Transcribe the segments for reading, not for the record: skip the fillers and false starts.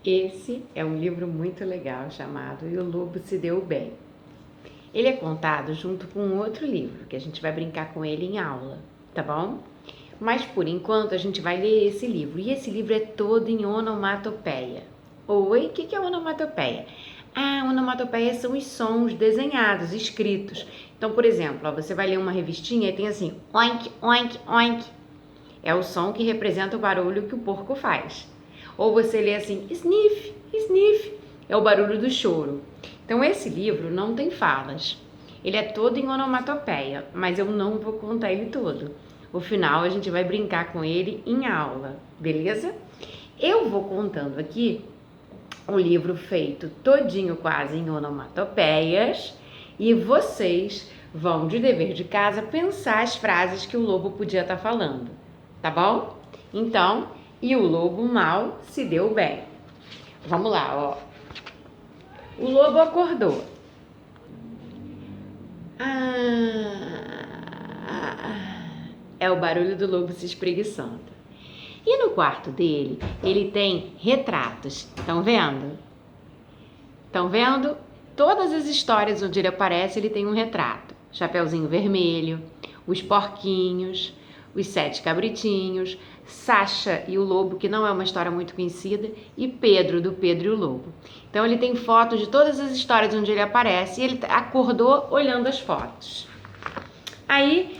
Esse é um livro muito legal chamado E o Lobo se Deu Bem. Ele é contado junto com outro livro, que a gente vai brincar com ele em aula, tá bom? Mas por enquanto a gente vai ler esse livro. E esse livro é todo em onomatopeia. Oi, o que é onomatopeia? Onomatopeia são os sons desenhados, escritos. Então, por exemplo, você vai ler uma revistinha e tem assim, oink, oink, oink. É o som que representa o barulho que o porco faz. Ou você lê assim, sniff, sniff, é o barulho do choro. Então esse livro não tem falas. Ele é todo em onomatopeia, mas eu não vou contar ele todo. No final a gente vai brincar com ele em aula, beleza? Eu vou contando aqui um livro feito todinho quase em onomatopeias e vocês vão de dever de casa pensar as frases que o lobo podia estar falando, tá bom? Então, e o lobo mal se deu bem. Vamos lá, ó. O lobo acordou. É o barulho do lobo se espreguiçando. E no quarto dele, ele tem retratos. Estão vendo? Estão vendo? Todas as histórias onde ele aparece, ele tem um retrato. Chapeuzinho Vermelho, os porquinhos, os 7 cabritinhos, Sacha e o Lobo, que não é uma história muito conhecida, e Pedro, do Pedro e o Lobo. Então ele tem fotos de todas as histórias onde ele aparece e ele acordou olhando as fotos. Aí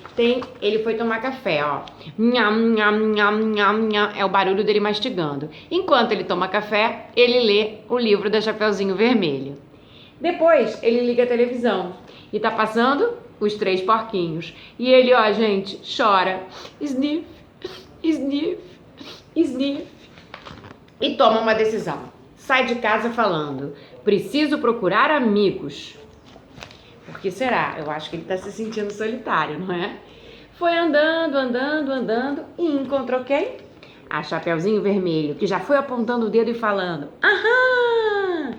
ele foi tomar café, ó. Nham, nham, nham, nham, nham, é o barulho dele mastigando. Enquanto ele toma café, ele lê o livro da Chapeuzinho Vermelho. Depois ele liga a televisão e tá passando os 3 porquinhos. E ele, ó, gente, chora. Sniff, sniff, sniff. E toma uma decisão. Sai de casa falando, preciso procurar amigos. Por que será? Eu acho que ele tá se sentindo solitário, não é? Foi andando, andando, andando e encontrou quem? A Chapeuzinho Vermelho, que já foi apontando o dedo e falando, aham!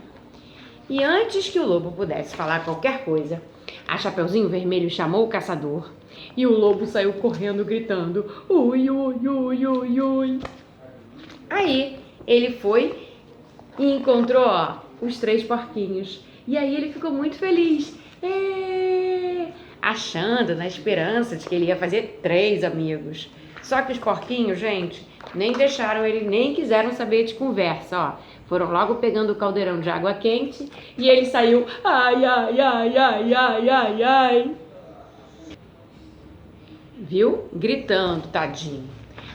E antes que o lobo pudesse falar qualquer coisa, a Chapeuzinho Vermelho chamou o caçador e o lobo saiu correndo gritando, ui, ui, ui, ui, ui. Aí ele foi e encontrou, ó, os 3 porquinhos. E aí ele ficou muito feliz, achando, na esperança de que ele ia fazer 3 amigos. Só que os porquinhos, gente, nem deixaram ele, nem quiseram saber de conversa, ó. Foram logo pegando o caldeirão de água quente e ele saiu, ai, ai, ai, ai, ai, ai, ai. Viu? Gritando, tadinho.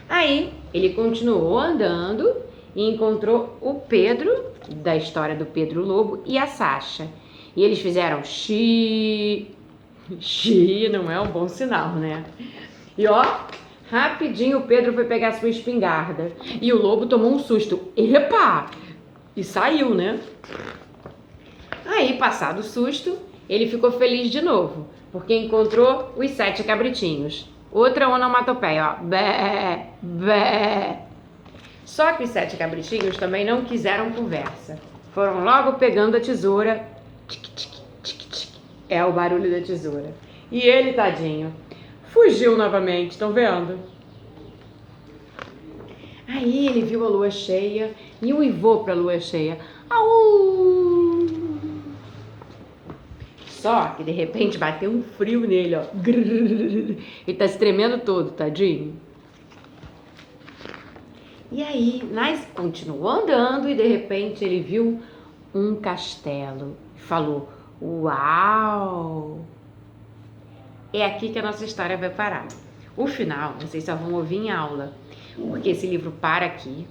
Aí ele continuou andando e encontrou o Pedro, da história do Pedro Lobo, e a Sacha. E eles fizeram xi. Xi não é um bom sinal, né? E ó, rapidinho o Pedro foi pegar sua espingarda. E o lobo tomou um susto. Epa! E saiu, né? Aí, passado o susto, ele ficou feliz de novo, porque encontrou os 7 cabritinhos. Outra onomatopeia, ó. Bé, bé. Só que os 7 cabritinhos também não quiseram conversa. Foram logo pegando a tesoura. Tic, tic, tic, tic. É o barulho da tesoura. E ele, tadinho, fugiu novamente, estão vendo? Aí ele viu a lua cheia e uivou para a lua cheia. Au! Só que de repente bateu um frio nele, ó. Ele tá se tremendo todo, tadinho. E aí, continuou andando e de repente ele viu um castelo. Falou, uau! É aqui que a nossa história vai parar. O final, vocês só vão ouvir em aula, porque esse livro para aqui,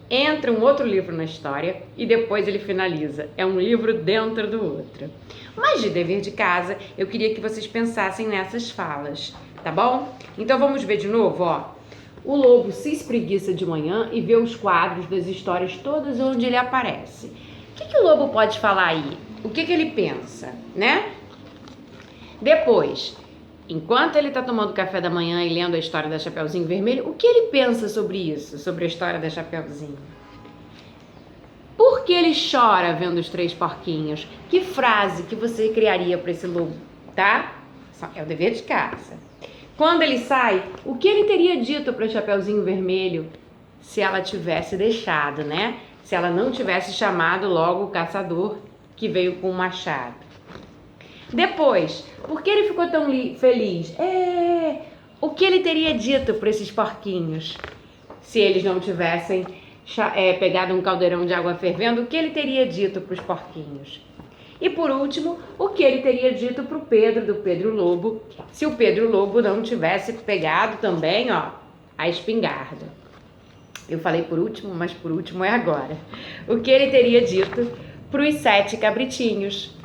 entra um outro livro na história e depois ele finaliza. É um livro dentro do outro. Mas de dever de casa, eu queria que vocês pensassem nessas falas, tá bom? Então vamos ver de novo, ó. O lobo se espreguiça de manhã e vê os quadros das histórias todas onde ele aparece. O que o lobo pode falar aí? O que ele pensa, né? Depois, enquanto ele está tomando café da manhã e lendo a história da Chapeuzinho Vermelho, o que ele pensa sobre isso, sobre a história da Chapeuzinho? Por que ele chora vendo os 3 porquinhos? Que frase que você criaria para esse lobo, tá? É o dever de casa. Quando ele sai, o que ele teria dito para Chapeuzinho Vermelho se ela tivesse deixado, né? se ela não tivesse chamado logo o caçador que veio com o machado. Depois, por que ele ficou tão feliz? O que ele teria dito para esses porquinhos se eles não tivessem pegado um caldeirão de água fervendo? O que ele teria dito para os porquinhos? E por último, o que ele teria dito para o Pedro, do Pedro Lobo, se o Pedro Lobo não tivesse pegado também, a espingarda. Eu falei por último, mas por último é agora. O que ele teria dito para os 7 cabritinhos,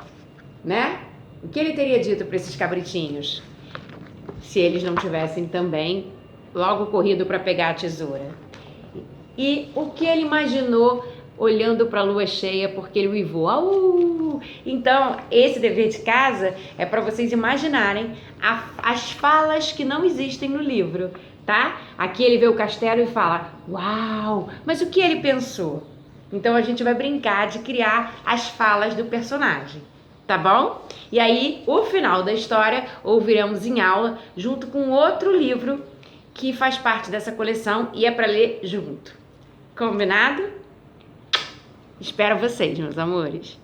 né? O que ele teria dito para esses cabritinhos se eles não tivessem também logo corrido para pegar a tesoura? E o que ele imaginou olhando para a lua cheia porque ele uivou? Então, esse dever de casa é para vocês imaginarem as falas que não existem no livro, tá? Aqui ele vê o castelo e fala, uau, mas o que ele pensou? Então, a gente vai brincar de criar as falas do personagem, tá bom? E aí, o final da história ouviremos em aula junto com outro livro que faz parte dessa coleção e é para ler junto. Combinado? Espero vocês, meus amores.